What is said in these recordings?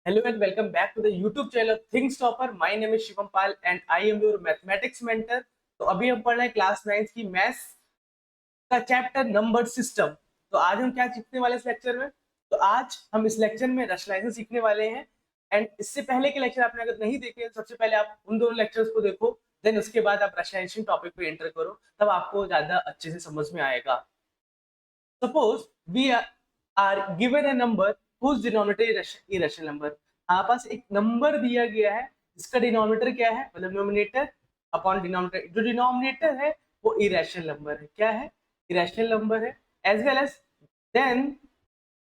Hello and welcome back to the YouTube channel of Things Topper. My name is Shivam Pal and I am your mathematics mentor. तो अभी हम पढ़ रहे हैं class 9 की maths का चैप्टर नंबर सिस्टम। तो आज हम क्या सीखने वाले इस लेक्चर में? तो आज हम इस लेक्चर में रैशनलाइजेशन सीखने वाले हैं। एंड इससे पहले के लेक्चर आपने अगर नहीं देखे तो सबसे पहले आप उन दोनों लेक्चर्स को देखो, देन उसके बाद आप रैशनलाइजेशन टॉपिक पे एंटर करो, तब आपको ज्यादा अच्छे से समझ में आएगा। Suppose we are given a number whose denominator is irrational number। हमारे पास एक नंबर दिया गया है जिसका डिनोमिनेटर क्या है, मतलब डिनोमिनेटर अपॉन डिनोमिनेटर, जो डिनोमिनेटर है वो इरेशनल नंबर है। क्या है? इरेशनल नंबर है। As well as then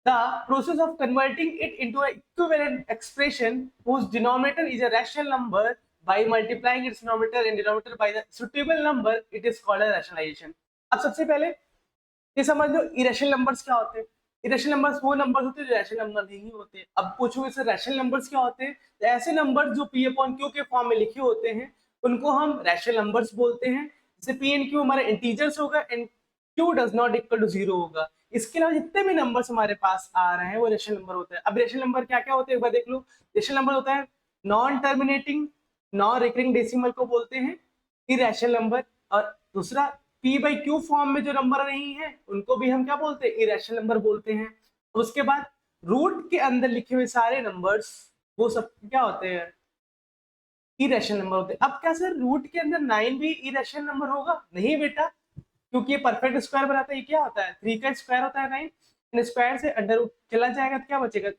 the process of converting it into a equivalent expression whose denominator is a rational number by multiplying its numerator and denominator by the suitable number, it is called a rationalization। अब सबसे पहले ये समझ लो irrational numbers क्या होते हैं। Irrational numbers वो numbers होते हैं जो रैशनल नंबर नहीं होते। अब पूछोगे सर रैशनल नंबर्स क्या होते हैं, तो ऐसे नंबर्स जो पी अपॉन क्यू के फॉर्म में लिखे होते हैं उनको हम रैशनल नंबर्स बोलते हैं। जैसे पी एंड क्यू हमारे इंटीजर्स होगा and Q does not equal to 0 होगा। इसके अलावा जितने भी नंबर्स हमारे पास आ रहे हैं वो रेशनल नंबर होते हैं। अब रेशनल नंबर क्या क्या होते हैं एक बार देख लो। रेशनल नंबर होता है non terminating, non recurring decimal को बोलते हैं इरेशनल नंबर। और दूसरा पी बाई क्यू फॉर्म में जो नंबर नहीं है उनको भी हम क्या बोलते हैं, इरेशनल नंबर बोलते हैं। उसके बाद रूट के अंदर लिखे हुए सारे नंबर्स वो सब क्या होते हैं, इरेशनल नंबर होते हैं। अब क्या सर रूट के अंदर 9 भी इरेशनल नंबर होगा? नहीं बेटा, क्योंकि ये परफेक्ट स्क्वायर बनाता है। ये क्या होता है, 3 का स्क्वायर होता है 9, स्क्वायर से अंडर रूट चला जाएगा तो क्या बचेगा,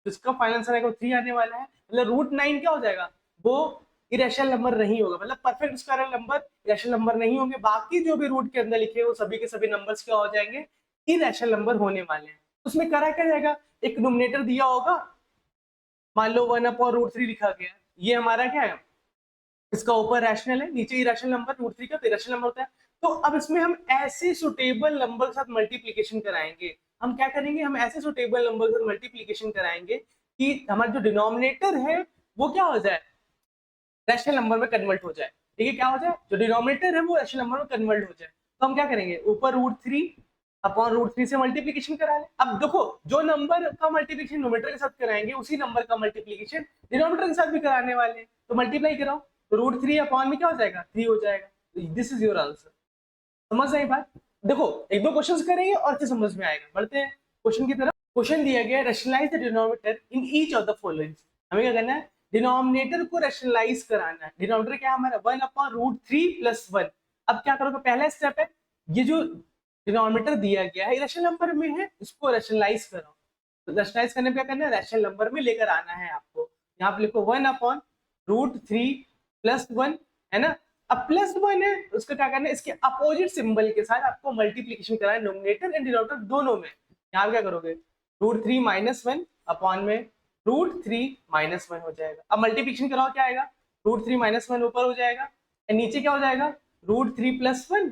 जिसका फाइनल आंसर आएगा वो 3 आने वाला है। मतलब रूट 9 क्या हो जाएगा, वो इरेशनल नंबर नहीं होगा। मतलब perfect square number irrational number नहीं होंगे। बाकी जो भी रूट के अंदर लिखे वो सभी के सभी नंबर्स क्या हो जाएंगे, इरेशनल नंबर होने वाले हैं। उसमें करा क्या जाएगा, एक नोमिनेटर दिया होगा, मान लो 1/√3 लिखा गया, ये हमारा क्या है, इसका ऊपर रैशनल है, नीचे इरेशनल नंबर, √3 का तो इरेशनल नंबर होता है। तो अब इसमें हम ऐसे सुटेबल नंबर के साथ मल्टीप्लीकेशन कराएंगे। हम क्या करेंगे, हम ऐसे सुटेबल नंबर के साथ मल्टीप्लीकेशन कराएंगे कि हमारा जो डिनोमिनेटर है वो क्या हो जाए, रैशनल नंबर में कन्वर्ट हो जाए। ठीक है, क्या हो जाए, जो डिनोमिनेटर है वो रैशनल नंबर में कन्वर्ट हो जाए। तो हम क्या करेंगे, ऊपर √3 अपॉन √3 से मल्टीप्लीकेशन करा ले। अब देखो जो नंबर का मल्टीप्लीकेशन नोमिनेटर के साथ कराएंगे उसी नंबर का मल्टीप्लीकेशन डिनोमिनेटर के साथ भी कराने वाले हैं। तो मल्टीप्लाई कराओ तो √3 अपॉन में क्या हो जाएगा, 3 हो जाएगा। This is your answer. समझ रहे बात? देखो एक दो क्वेश्चंस करेंगे और फिर समझ में आएगा। बढ़ते हैं क्वेश्चन की तरफ। क्वेश्चन दिया गया rationalize the denominator in each of the following. हमें क्या करना है, डिनोमिनेटर को रैशनलाइज कराना है। डिनोमिनेटर क्या है हमारा, 1/√3 + 1। अब क्या करोगे, पहला स्टेप है ये जो डिनोमिनेटर दिया गया है रैशनल नंबर में है, इसको रैशनलाइज करो। तो रैशनलाइज करने में क्या करना है, रैशनल नंबर में लेकर आना है आपको। यहाँ पे लिखो 1/√3 + 1, है ना। अब +1 है उसका क्या करना है, इसके अपोजिट सिंबल के साथ आपको मल्टीप्लीकेशन कराना है नोमिनेटर एंड डिनोमिनेटर दोनों में। यहाँ क्या करोगे, √3 - 1 अपॉन में √3 - 1 हो जाएगा। अब मल्टीप्लीकेशन कराओ क्या आएगा, √3 - 1 ऊपर हो जाएगा एंड नीचे क्या हो जाएगा, √3 + 1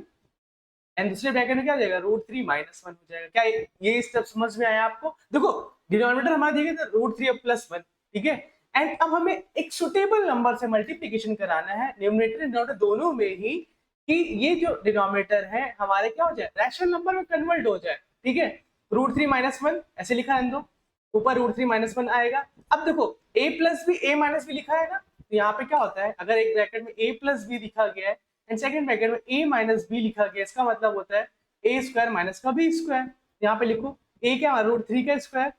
एंड दूसरे ब्रैकेट में क्या हो जाएगा, √3 - 1 हो जाएगा। क्या ये स्टेप समझ में आया आपको? देखो डिनोमिनेटर हमारा दिया गया था √3 + 1, ठीक है। एंड अब हमें एक सुटेबल नंबर से मल्टीप्लीकेशन कराना है न्यूमरेटर एंड डिनोमिनेटर दोनों में ही, कि ये जो डिनोमिनेटर है हमारे क्या हो जाए, रैशनल नंबर में कन्वर्ट हो जाए। ठीक है, √3 - 1 ऐसे लिखा है दो, ऊपर √3 - 1 आएगा। अब देखो a + b a - b लिखा है ना, तो यहाँ पे क्या होता है, अगर एक ब्रैकेट में a + b लिखा गया है एंड सेकंड ब्रैकेट में a - b लिखा गया, इसका मतलब होता है a² - का b²। यहाँ पे लिखो a क्या, √3 का स्क्वायर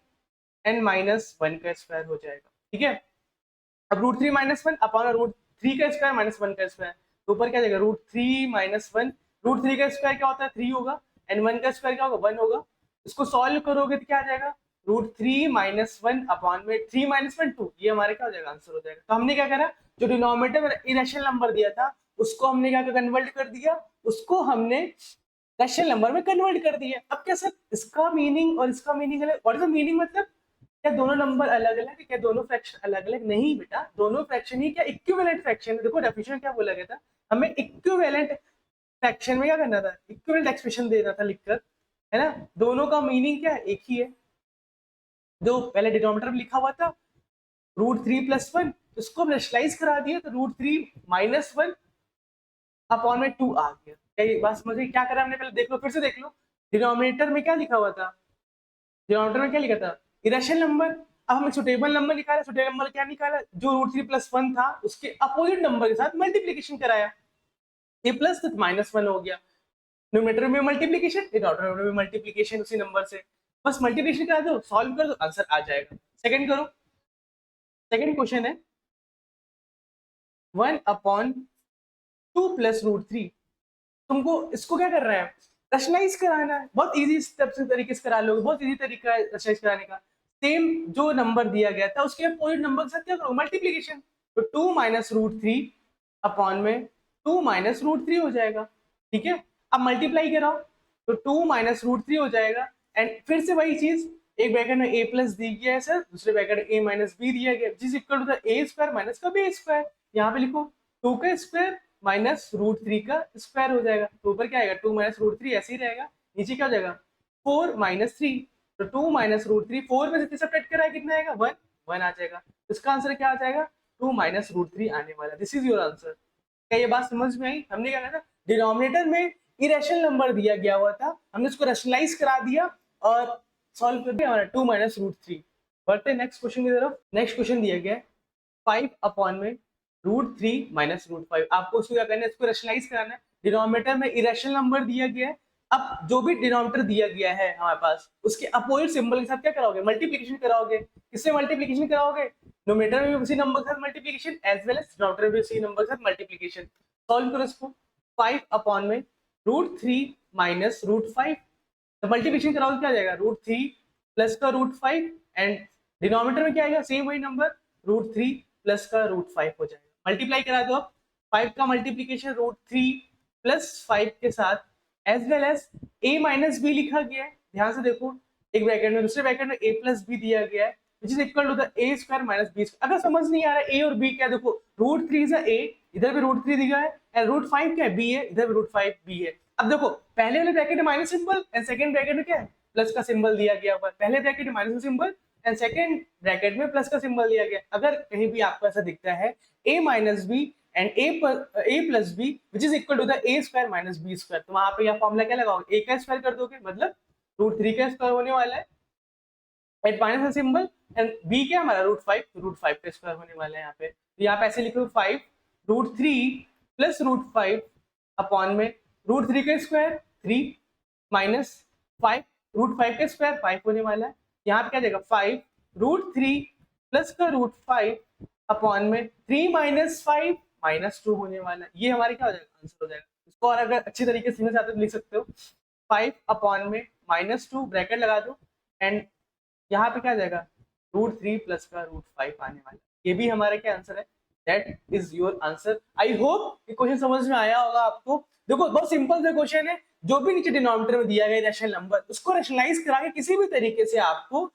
एंड -1 का स्क्वायर हो जाएगा। ठीक है, अब √3 - 1 अपॉन √3 का स्क्वायर -1 का स्क्वायर, तो ऊपर क्या जाएगा, √3 - 1, √3 का स्क्वायर क्या होता है 3 होगा एंड 1 का स्क्वायर क्या होगा 1 होगा। इसको सॉल्व करोगे तो क्या आ जाएगा, √3 - 1 अपॉन में 3 - 1 2, ये हमारे क्या हो जाएगा, आंसर हो जाएगा। तो हमने क्या करा, जो डिनोमिनेटर में इरेशनल नंबर दिया था उसको हमने क्या कन्वर्ट कर दिया, उसको हमने रैशनल नंबर में कन्वर्ट कर दिया। अब क्या सर इसका मीनिंग और इसका मीनिंग अलग, व्हाट इज द मीनिंग, मतलब क्या दोनों नंबर अलग अलग है, क्या दोनों फ्रैक्शन अलग अलग? नहीं बेटा, दोनों फ्रैक्शन ही क्या इक्विवेलेंट फ्रैक्शन है। देखो डेफिनेशन में क्या बोला गया था, हमें इक्विवेलेंट फ्रैक्शन में क्या करना था, इक्विवेलेंट एक्सप्रेशन देना था लिखकर, है ना। दोनों का मीनिंग क्या है, एक ही है। जो पहले डिनोमिनेटर में लिखा हुआ था √3 + 1, उसको रैशनलाइज करा दिया तो √3 - 1 अपॉन में 2 आ गया। क्या ये बात समझ गई? क्या करा हमने, पहले देख लो, फिर से देख लो। डिनोमिनेटर में क्या लिखा हुआ था, डिनोमिनेटर में क्या लिखा था, इरेशनल नंबर। अब हमें सुटेबल नंबर निकाला, सुटेबल नंबर क्या निकाला, जो रूट 3 प्लस 1 था उसके अपोजिट नंबर के साथ मल्टीप्लीकेशन कराया, ये प्लस तो माइनस 1 हो गया, न्यूमरेटर में मल्टीप्लीकेशन, डिनोमिनेटर में मल्टीप्लीकेशन उसी नंबर से, बस मल्टीप्लीकेशन करा दो, सॉल्व कर दो, आंसर आ जाएगा। सेकंड करो, सेकंड क्वेश्चन है 1/2 प्लस रूट 3, तुमको इसको क्या कर रहा है, रैशनलाइज कराना है, बहुत इजी स्टेप से तरीके से करा लोगे, बहुत इजी तरीका है रैशनलाइज कराने का। सेम जो नंबर दिया गया था उसके अपोजिट नंबर के साथ क्या करो, मल्टीप्लीकेशन, तो 2 माइनस रूट 3 अपॉन में 2 माइनस रूट 3 हो जाएगा, ठीक है। अब मल्टीप्लाई कराओ तो 2 माइनस रूट 3 हो जाएगा, एंड फिर से वही चीज, एक ब्रैकेट में a प्लस दी गया है सर, दूसरे ब्रैकेट में a माइनस बी दिया गया, जिस equal to the a square minus का b स्क्वायर, यहाँ पे लिखो 2 का स्क्वायर माइनस रूट 3 का स्क्वायर हो जाएगा, तो ऊपर क्या आएगा 2 माइनस रूट 3 ऐसे ही रहेगा, नीचे क्या हो जाएगा 4 माइनस 3, तो 2 माइनस रूट 3, 4 में से 3 सब्ट्रैक्ट कराया कितना आएगा 1, 1 आ जाएगा, इसका आंसर क्या आ जाएगा 2 माइनस रूट 3 आने वाला, दिस इज योर आंसर। क्या ये बात समझ में आई, हमने क्या कहा था, डिनोमिनेटर में इरेशनल नंबर दिया गया हुआ था, हमने उसको रैशनलाइज करा दिया और सॉल्व कर दिया, 2 माइनस रूट 3। बढ़ते नेक्स्ट क्वेश्चन की तरफ, नेक्स्ट क्वेश्चन दिया गया 5 अपॉन में रूट 3 माइनस रूट 5, आपको उसको क्या करना है, इसको रैशनलाइज कराना है, डिनोमिनेटर में इरेशनल नंबर दिया गया है, अब जो भी डिनोमिनेटर दिया गया है हमारे पास उसके अपोजिट सिंबल के साथ क्या कराओगे, मल्टीप्लीकेशन कराओगे, किससे मल्टीप्लीकेशन कराओगे, नोमिनेटर में भी उसी नंबर के साथ multiplication as well as denominator में भी उसी नंबर के साथ मल्टीप्लीकेशन, सॉल्व करो इसको, 5 अपॉन में रूट 3 माइनस रूट 5, तो मल्टीप्लीकेशन कराओगे क्या आ जाएगा रूट 3 प्लस का रूट 5, एंड डिनोमिनेटर में क्या आएगा सेम वही नंबर रूट 3 प्लस का रूट 5 हो जाएगा, मल्टीप्लाई करा दो, 5 का मल्टीप्लीकेशन रूट 3 प्लस 5 के साथ as well as a minus B लिखा गया है, ध्यान से देखो, एक ब्रैकेट में दूसरे ब्रैकेट में a प्लस बी दिया गया है, which is equal to the a square minus b square। अगर समझ नहीं आ रहा है a और b क्या, देखो रूट 3 से a, इधर भी रूट 3 दिया है, एंड रूट 5 क्या है b है, इधर भी रूट 5 b है। अब देखो पहले वाले ब्रैकेट में minus symbol and second bracket में क्या है प्लस का सिंबल दिया गया हुआ है, पहले ब्रैकेट में minus symbol and second bracket में प्लस का सिंबल दिया गया, अगर कहीं भी आपको ऐसा दिखता है a minus B and a plus B which is equal to the a square minus B square, तो वहां पे यह फॉर्मूला क्या लगाओगे, a का स्क्वायर कर दोगे, मतलब रूट 3 का स्क्वायर होने वाला है एट माइनस का सिंबल, एंड b क्या हमारा रूट 5, रूट 5 का स्क्वायर होने वाला है यहाँ पे, तो यहाँ पे ऐसे लिखो 5 रूट 3 प्लस रूट 5 अपॉन में रूट 3 का स्क्वायर 3 माइनस 5 रूट 5 का स्क्वायर 5 होने वाला है, यहाँ पे क्या जाएगा 5 रूट 3 प्लस का रूट 5 अपॉन में 3 माइनस 5 माइनस 2 होने वाला है, ये हमारे क्या हो जाएगा आंसर हो जाएगा। इसको और अगर अच्छी तरीके से समझना चाहते हो तो लिख सकते हो 5 अपॉन में माइनस 2 ब्रैकेट लगा दो, एंड यहाँ पे क्या जाएगा रूट 3 प्लस का रूट 5 आने वाला, ये भी हमारा क्या आंसर है, that is your answer. I hope ये क्वेश्चन समझ में आया होगा आपको। देखो बहुत सिंपल सा क्वेश्चन है, जो भी नीचे डिनोमिनेटर में दिया गया रैशनल नंबर उसको रैशनलाइज करा के किसी भी तरीके से आपको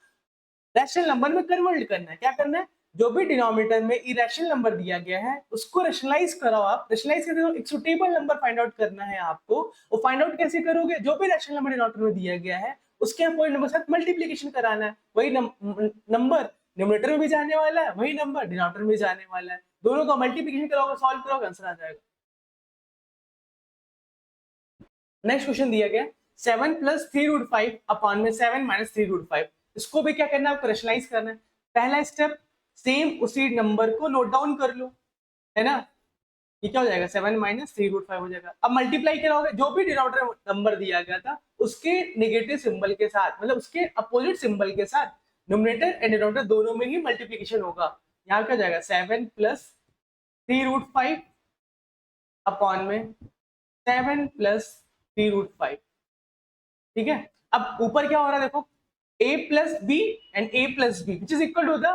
रैशनल नंबर में कन्वर्ट करना है, क्या करना है, जो भी डिनोमिनेटर में इरेशनल नंबर दिया गया है उसको रैशनलाइज कराओ, आप रैशनलाइज करके एक सुटेबल नंबर फाइंड आउट करना है आपको, वो फाइंड आउट कैसे करोगे, जो भी रैशनल नंबर डिनोमिनेटर में दिया गया है उसके पॉइंट नंबर के साथ मल्टीप्लीकेशन कराना है, वही नंबर न्यूमरेटर में भी जाने वाला है, वही नंबर डिनोमिनेटर में भी जाने वाला है, दोनों का मल्टीप्लीकेशन कराओगे, सॉल्व करोगे, आंसर आ जाएगा। नेक्स्ट क्वेश्चन दिया गया 7 प्लस 3 रूट 5 अपॉन में 7 माइनस 3 रूट 5, इसको भी क्या करना है आपको रैशनलाइज करना है, पहला स्टेप सेम उसी नंबर को नोट डाउन कर लो, है ना, ये क्या हो जाएगा 7 माइनस 3 रूट 5 हो जाएगा, अब मल्टीप्लाई कराओगे जो भी डिनोमिनेटर नंबर दिया गया था उसके नेगेटिव सिंबल के साथ, मतलब उसके अपोजिट सिंबल के साथ न्यूमरेटर एंड डिनोमिनेटर दोनों में ही मल्टीप्लीकेशन होगा, यहाँ क्या जाएगा 7 प्लस 3 रूट 5 अपॉन में 7 प्लस 3 रूट 5, ठीक है। अब ऊपर क्या हो रहा है देखो a plus B and a plus B which is equal to the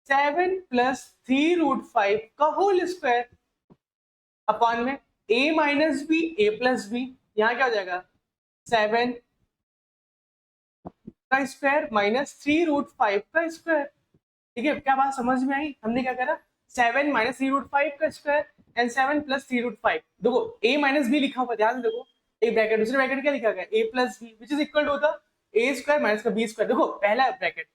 7 plus 3 root 5 का होल स्क्वायर अपॉन में a minus B a plus B, यहाँ क्या हो जाएगा 7 का स्क्वायर माइनस 3 रूट 5 का स्क्वायर, ठीक है। क्या बात समझ में आई, हमने क्या करा 7 माइनस 3 रूट 5 का स्क्वायर एंड 7 प्लस 3 रूट 5, देखो a माइनस बी लिखा हुआ, ध्यान से देखो एक ब्रैकेट दूसरे ब्रैकेट क्या लिखा गया a plus B which is equal to the a square minus का b स्क्वायर, देखो पहला ब्रैकेट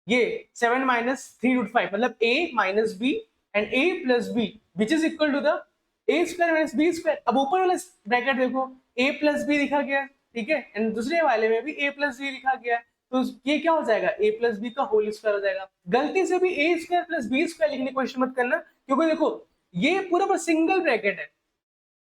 ये 7 माइनस 3 रूट 5 मतलब a minus B and a plus B which is equal to the a square minus b square, अब ऊपर वाला bracket देखो a plus B लिखा गया, ठीक है, एंड दूसरे वाले में भी a प्लस बी लिखा गया, तो ये क्या हो जाएगा, ए प्लस बी का होल स्क्वायर हो जाएगा। गलती से भी ए स्क्वायर प्लस बी स्क्वायर लिखने की कोशिश मत करना, क्योंकि देखो ये पूरा सिंगल ब्रैकेट है,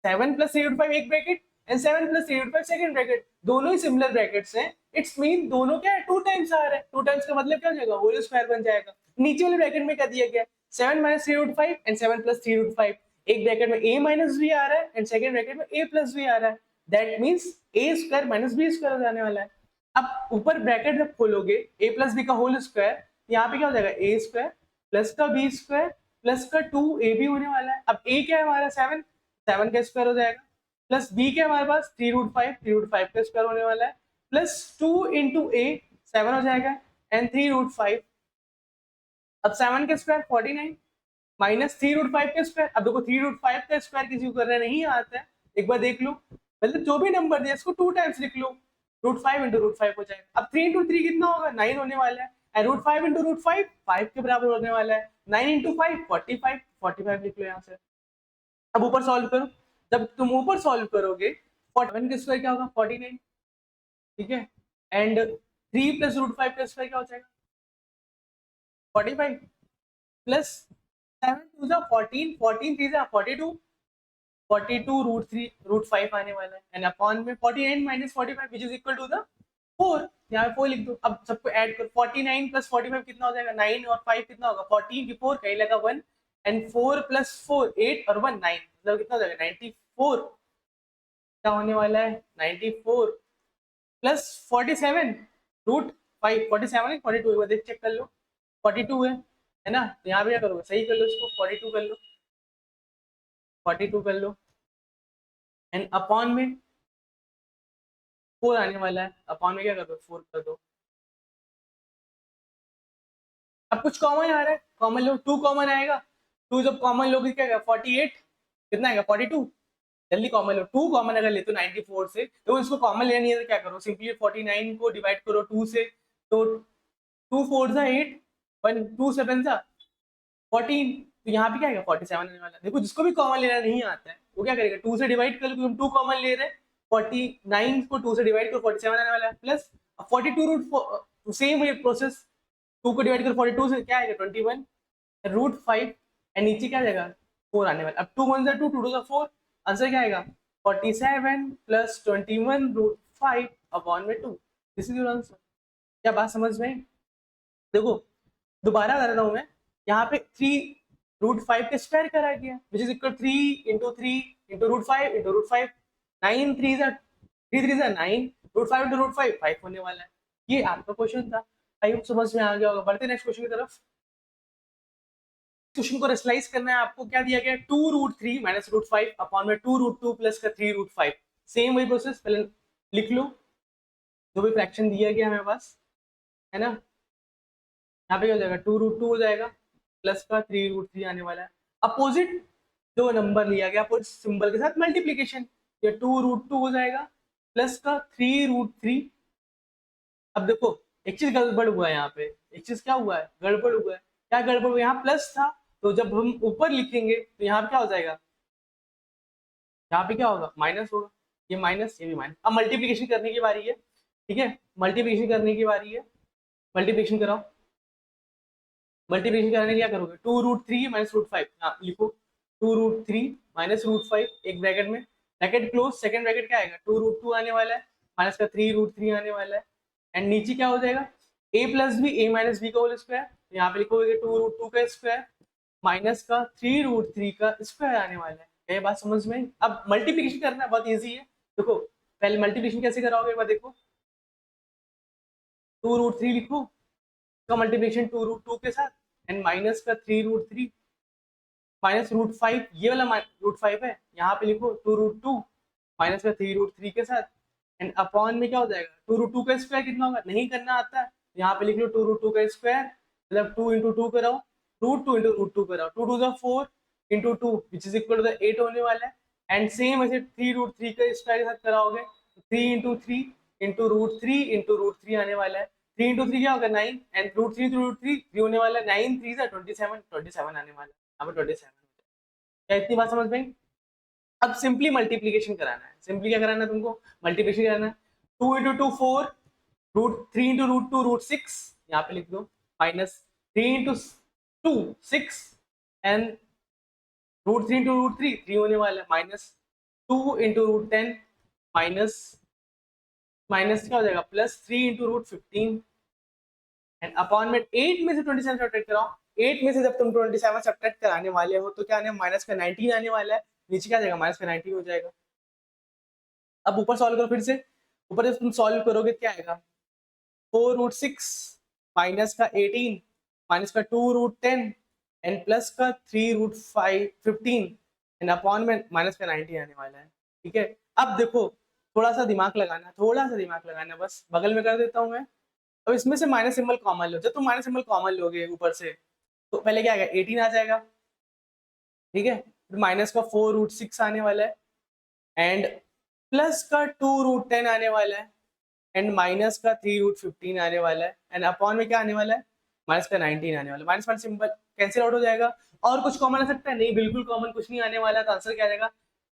7 प्लस 3/5 एक bracket and 7 plus 3/5 second bracket, दोनों ही सिमिलर ब्रैकेट्स हैं। इट्स मीन दोनों क्या है, 2 टाइम्स आ रहा है, 2 टाइम्स का मतलब क्या हो जाएगा, होल स्क्वायर बन जाएगा। नीचे वाले ब्रैकेट में क्या दिया गया है, 7 माइनस 3/5 एंड 7 प्लस 3/5, एक ब्रैकेट में a माइनस बी आ रहा है एंड सेकंड ब्रैकेट में a प्लस बी आ रहा है, that means a square minus B square हो जाने वाला है। अब ऊपर ब्रैकेट जब खोलोगे a प्लस बी का होल स्क्वायर, यहाँ पे क्या हो जाएगा, a स्क्वायर प्लस का b स्क्वायर प्लस का 2ab होने वाला है। अब a क्या है हमारा 7, 7 का स्क्वायर हो जाएगा, प्लस b क्या है हमारे पास 3/5, 3/5 का स्क्वायर होने वाला है, प्लस 2 इंटू a 7 हो जाएगा एंड 3/5। अब 7 का स्क्वायर 49 माइनस 3/5 का स्क्वायर। अब देखो 3/5 का स्क्वायर किसी को करना नहीं आता है, एक बार देख लो, मतलब जो भी नंबर दिया इसको 2 टाइम्स लिख लो, √5 इंटू √5 हो जाएगा। अब 3 इंटू 3 कितना होगा, 9 होने वाला है, एंड √5 इंटू √5 5 के बराबर होने वाला है, 9 इंटू 5 45, 45 लिख लो यहाँ से। अब ऊपर सॉल्व करो, जब तुम ऊपर सॉल्व करोगे 47 का स्क्वायर क्या होगा 49, ठीक है, एंड 3 प्लस √5 का स्क्वायर क्या हो जाएगा 45, प्लस 7 2 जा 14, 14 3 जा 42, 42 √3 √5 आने वाला है, एंड अपॉन में 49 minus 45 which is equal to the 4, यहाँ पे 4 लिख दो। अब सबको ऐड करो, 49 प्लस 45 कितना हो जाएगा 9 और 5 कितना होगा 14 की 4 कहीं लगा 1 एंड 4 प्लस 4 8 और 1 9, मतलब कितना हो जाएगा 94, क्या होने वाला है 94 प्लस 47 √5, 47 है 42 एक बार देख चेक कर लो, 42 है ना, तो यहाँ पे क्या करोगे सही कर लो इसको, 42 कर लो, 42 कर लो एंड अपॉन में 4 आने वाला है, अपॉन में क्या कर दो 4 कर दो। अब कुछ कॉमन आ रहा है, कॉमन लो, 2 कॉमन आएगा, 2 जब कॉमन लोगे क्या आएगा 48, कितना आएगा 42, जल्दी कॉमन लो, 2 कॉमन अगर लेते हो 94 से, तो इसको कॉमन लेना नहीं है तो क्या करो सिंपली 49 को डिवाइड करो 2 से, तो 2 4 जा 8, 1 2 7 जा 14, तो यहाँ पे क्या आएगा 47 आने वाला है। देखो जिसको भी कॉमन लेना नहीं आता है वो क्या करेगा 2 से डिवाइड कर लो, क्योंकि हम 2 कॉमन ले रहे हैं, 49 को 2 से डिवाइड करो 47 आने वाला है, प्लस 42 सेम वही प्रोसेस, 2 को डिवाइड करो 42 से क्या आएगा 21 √5 एंड नीचे क्या आ जाएगा 4 आने वाला। अब 2 1 2 2 2 4, आंसर क्या आएगा 47 प्लस 21 √5 अपॉन में 2, दिस इज योर आंसर। क्या बात समझ में आई? देखो दोबारा कर रहा हूँ मैं, यहाँ पे 3 √5 का स्क्वायर करा गया विच इज इक्वल 3 इंटू √5 इंटू √5, 9 3 जा 3 3 जा 9, √5 इंटू √5 5 होने वाला है। ये आपका क्वेश्चन था, आई होप समझ में आ गया होगा। बढ़ते नेक्स्ट क्वेश्चन की तरफ। क्वेश्चन को रेशनलाइज करना है आपको, क्या दिया गया 2 √3 माइनस √5 अपॉन में 2 √2 प्लस का 3 √5, सेम वही प्रोसेस, पहले लिख लो जो भी फ्रैक्शन दिया गया हमारे पास, है ना, यहाँ पे क्या हो जाएगा 2 √2 हो जाएगा प्लस का 3 √3 आने वाला है, अपोजिट जो नंबर लिया गया अपोजिट सिंबल के साथ मल्टीप्लीकेशन, ये 2 √2 हो जाएगा प्लस का 3 √3। अब देखो एक चीज गड़बड़ हुआ है यहाँ पे, एक चीज क्या हुआ है गड़बड़ हुआ है, क्या गड़बड़ हुआ, यहाँ प्लस था तो जब हम ऊपर लिखेंगे तो यहाँ पे क्या हो जाएगा, यहाँ पे क्या होगा माइनस होगा, ये माइनस ये भी माइनस। अब मल्टीप्लीकेशन करने की बारी है, ठीक है, मल्टीप्लीकेशन करने की बारी है, मल्टीप्लीकेशन कराओ। मल्टीप्लिकेशन करने क्या करोगे 2 √3 माइनस √5, हाँ लिखो 2 √3 माइनस √5 एक ब्रैकेट में, ब्रैकेट क्लोज, सेकंड ब्रैकेट क्या आएगा 2 √2 आने वाला है माइनस का 3 √3 आने वाला है, एंड नीचे क्या हो जाएगा a plus B a minus B का होल स्क्वायर, यहाँ पे लिखोगे 2 √2 का स्क्वायर माइनस का 3 √3 का स्क्वायर आने वाला है। ये बात समझ में आई? अब मल्टीप्लिकेशन करना बहुत ईजी है, देखो पहले मल्टीप्लिकेशन कैसे कराओगे एक बार देखो, 2 √3 लिखो का मल्टीप्लिकेशन 2 √2 के साथ एंड माइनस का 3 √3 माइनस √5, ये वाला √5 है, यहाँ पे लिखो 2 √2 माइनस का 3 √3 के साथ एंड अपॉन में क्या हो जाएगा 2 √2 का स्क्वायर कितना होगा, नहीं करना आता है यहाँ पे लिख लो 2 √2 का स्क्वायर, मतलब 2 इंटू 2 कराओ, √2 इंटू √2 कराओ, 2 2 4 into 2 which is equal to 8 होने वाला है, एंड सेम ऐसे 3 √3 का स्क्वायर के साथ कराओगे 3 इंटू 3 इंटू √3 इंटू √3 आने वाला है, 3 इंटू 3 क्या होगा 9 एंड √3 टू √3 3 होने वाला है, 9 3 से 27 27 आने वाला है, यहाँ पे 27। क्या इतनी बात समझ में आई? अब सिंपली मल्टीप्लीकेशन कराना है, सिंपली क्या कराना है तुमको मल्टीप्लीकेशन कराना है, 2 इंटू 2 4 √3 इंटू √2 √6, यहाँ पे लिख दो, माइनस 3 इंटू 2 6, एंड √3 इंटू √3 3 होने वाला है, माइनस 2 इंटू √10, माइनस माइनस क्या हो जाएगा, +3 इंटू √15, एंड अपॉन में 8 में से 27 सब्ट्रैक्ट कराओ। 8 में से जब तुम 27 सब्ट्रैक्ट कराने वाले हो तो क्या आने, माइनस का 19 आने वाला है, नीचे क्या जाएगा, माइनस का 19 हो जाएगा। अब ऊपर सॉल्व करो फिर से, ऊपर जब तुम सॉल्व करोगे क्या आएगा, 4 √6 माइनस का 18 माइनस का 2 √10 एंड प्लस का 3 √15 एंड अपॉन में माइनस का 90 आने वाला है। ठीक है, अब देखो थोड़ा सा दिमाग लगाना, थोड़ा सा दिमाग लगाना, बस बगल में कर देता हूँ मैं। अब इसमें से माइनस सिंबल कॉमन लो, जब तुम माइनस सिंबल कॉमन लोगे ऊपर से तो पहले क्या आएगा, 18 आ जाएगा। ठीक है, फिर माइनस का 4 √6 आने वाला है, एंड प्लस का 2 √10 आने वाला है, एंड माइनस का 3 √15 आने वाला है, एंड अपॉन में क्या आने वाला है, माइनस का 19 आने वाला है। Minus minus symbol cancel out हो जाएगा, और कुछ कॉमन आ सकता है, नहीं बिल्कुल कॉमन कुछ नहीं आने वाला, तो आंसर क्या आ जाएगा,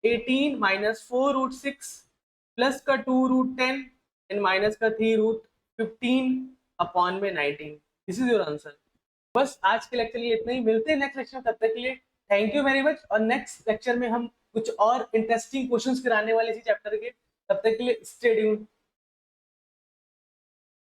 18 माइनस 4 √6 प्लस का 2 √10 एंड माइनस का 3 √15 अपॉन में 19। This is your answer. बस आज के लेक्चर के लिए इतना ही, मिलते हैं नेक्स्ट लेक्चर, तब तक के लिए थैंक यू वेरी मच। और नेक्स्ट लेक्चर में हम कुछ और इंटरेस्टिंग क्वेश्चंस कराने वाले इसी चैप्टर के, तब तक के लिए स्टे ट्यून्ड।